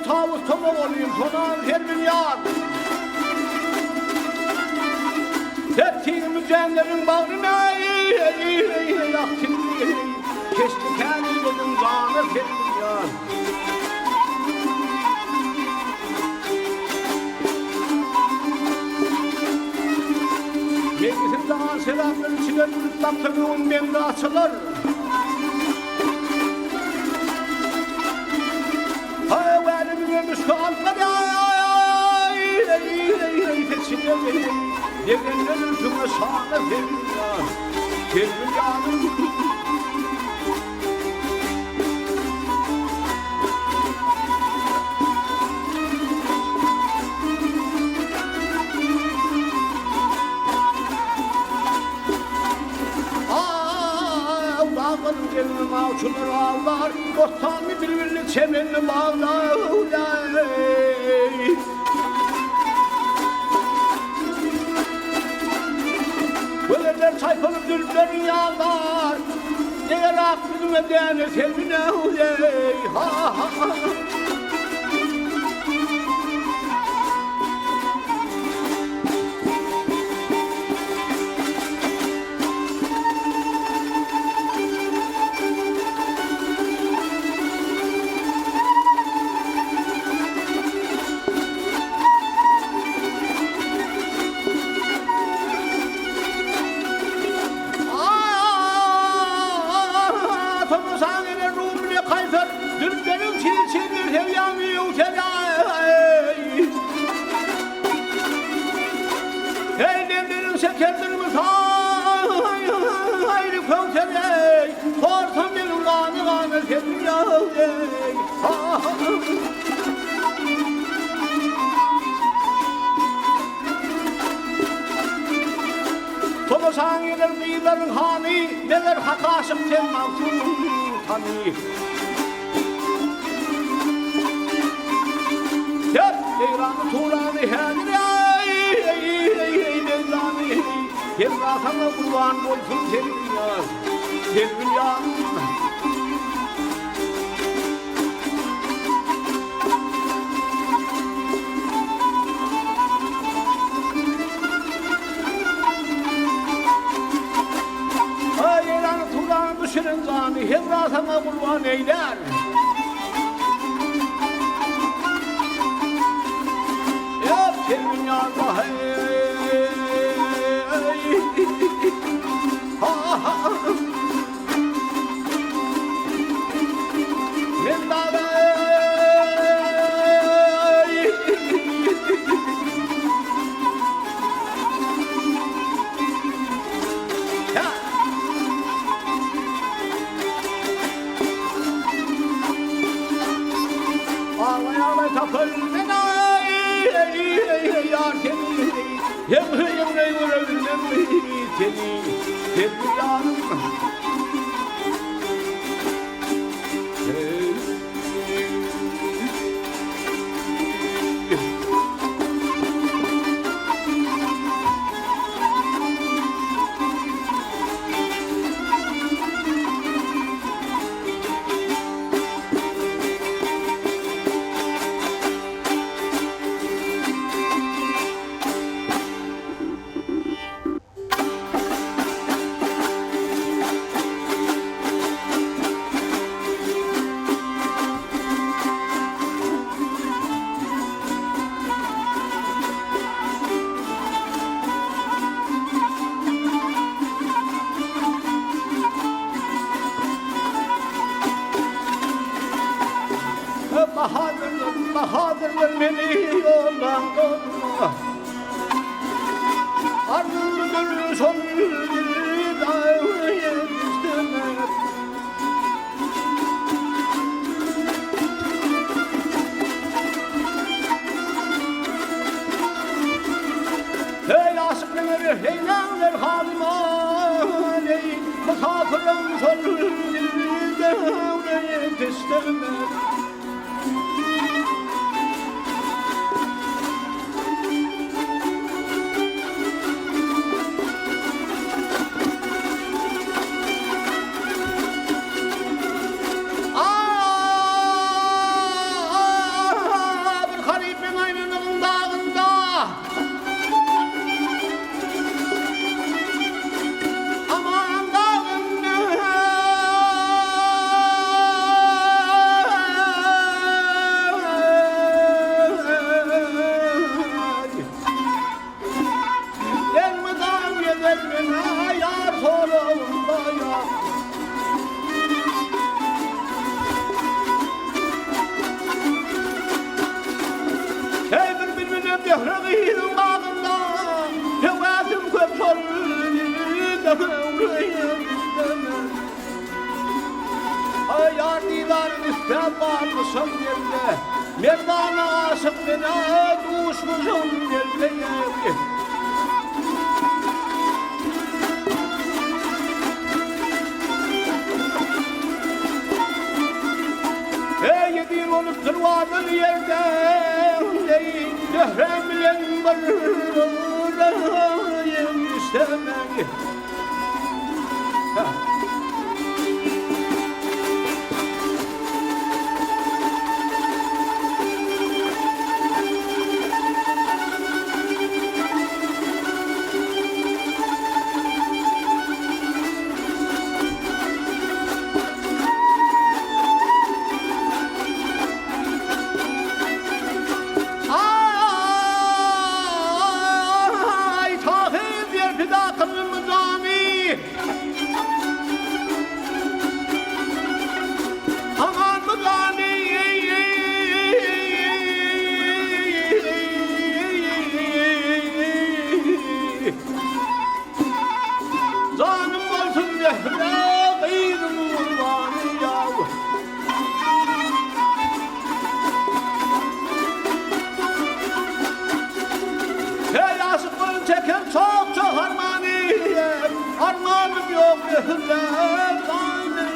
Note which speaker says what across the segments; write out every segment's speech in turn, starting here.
Speaker 1: tavus toma olayım, tonağın her bir yar. Tertiğin mücenlerin bağrına keşke kendilerinin canı her bir yar. Meclisin daha selamları içine tutaklarının bende açılır. Hay benim ömüş kalmadı teçhineleri Yegenlerin tümü sağda Sevim yanım Dağların gelini mağçular ağlar Bostanlı birbirli çemenli bağlar Böyleler çayfalıp dülplerin yağlar Değer aklım edene sevine ha ha ha Şekerlerimiz hayri kövsede Korsan benim kanı senin yağde Tomasan gelir kıyıların hani Neler hakaşım sen mahzun tanı Gel eyranı tuğranı henri Emrahana kurban olsun sevim ya Ayran turan düşürün zanı Emrahana kurban eyler Yap sevim ya Ağlay kapıl yar seni Yemre vurabilmem seni Sevgili yanım Bahadırlar beni yoldan korkma Ardımdır son bir dağı yetiştirmek Hey asıkları heylanlar halim aley Misafirım son bir dağı yetiştirmek Yar divarın üstten bağırmışım yerde Merdana aşık bana düşmüşüm yerde Yediğim olup durmadır yerde Dehremlen varırım istemek Çeker çok çok armağanım yok yıllar aynı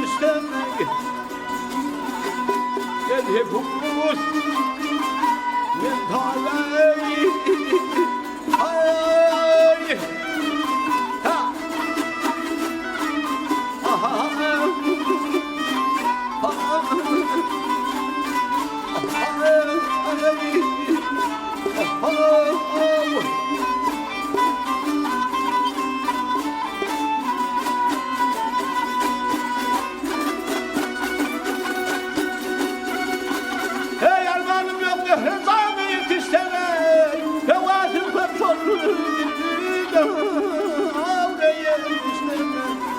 Speaker 1: istemek gel hepimiz mentalay ay ha aha Rızamı yetiştirmek Hevasın kapsolu Avreye yetiştirmek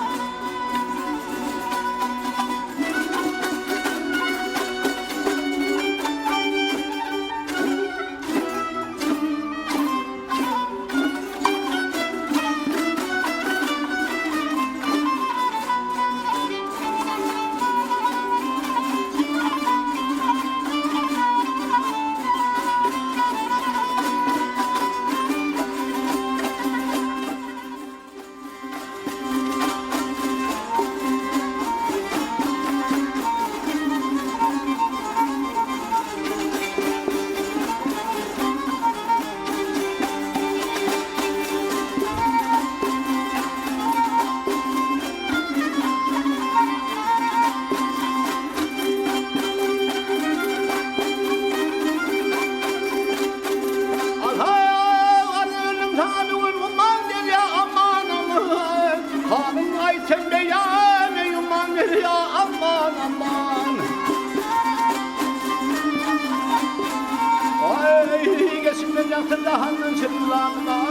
Speaker 1: Yaktın lahanın çırpılarına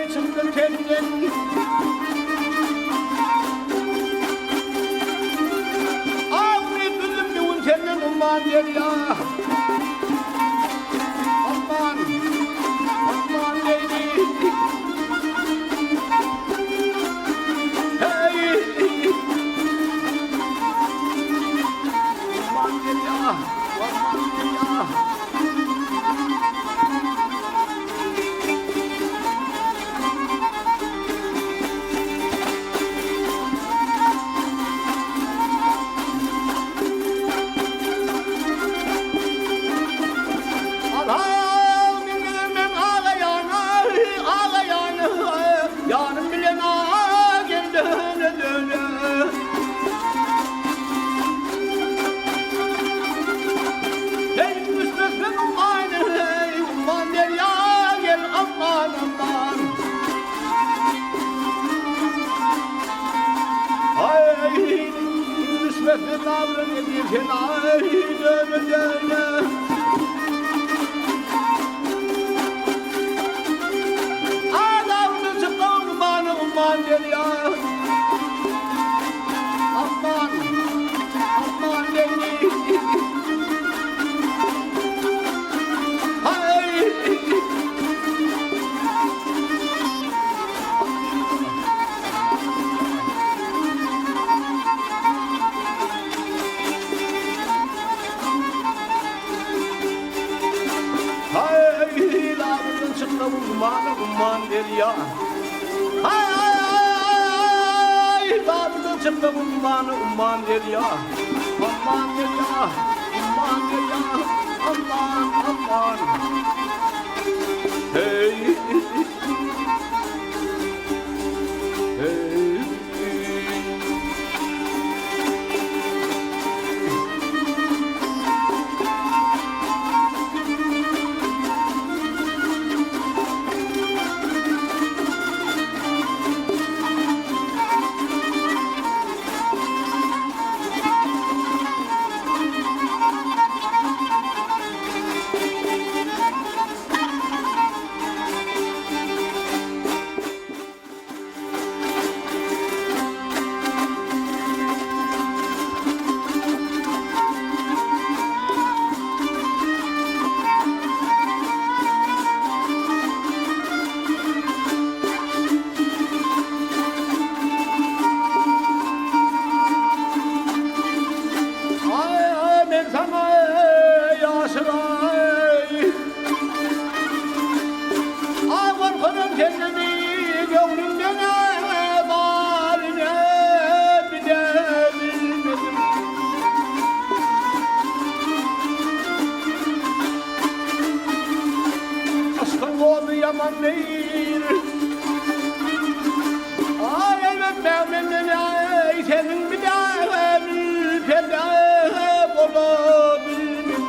Speaker 1: çıktı kendin Ağrı düzüm bir untenin umman der ya Aman lady Hey Umman der ya umman der ya. Hay hay hay, dağda çıktı umman der ya. Aman der ya, umman der ya, aman aman. Hey, hey. Yaman değil. Ay ben senin bir daha bir feda olabilirim.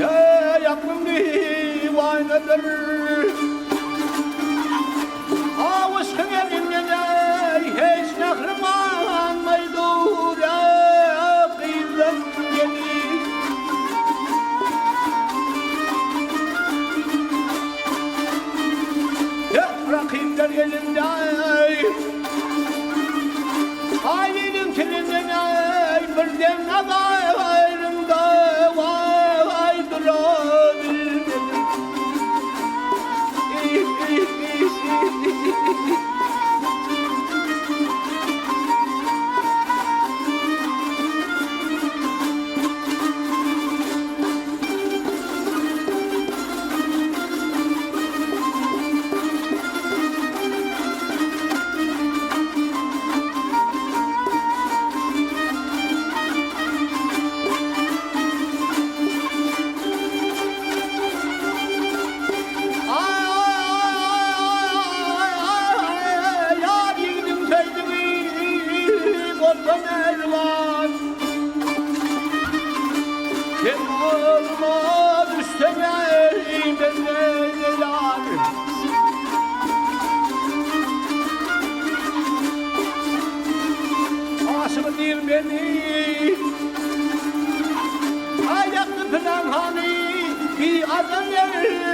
Speaker 1: Ya yapım divanedir. Avuşkın elimden hiç nahrıman maydur ya. Rakipler elinde Ayının kilidine birden ayrımda vay durabildim. Beni ayaklı falan hani bir adam yer